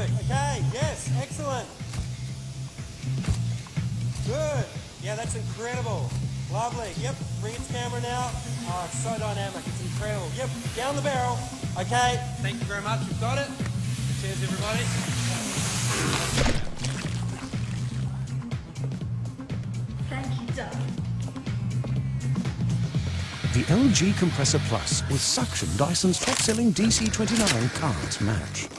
Perfect. Okay, yes, excellent. Good. Yeah, that's incredible. Lovely. Yep, bring it to camera now. Oh, it's so dynamic. It's incredible. Yep, down the barrel. Okay, thank you very much. You've got it. Cheers, everybody. Thank you, Doug. The LG Compressor Plus with suction Dyson's top-selling DC29 can't match.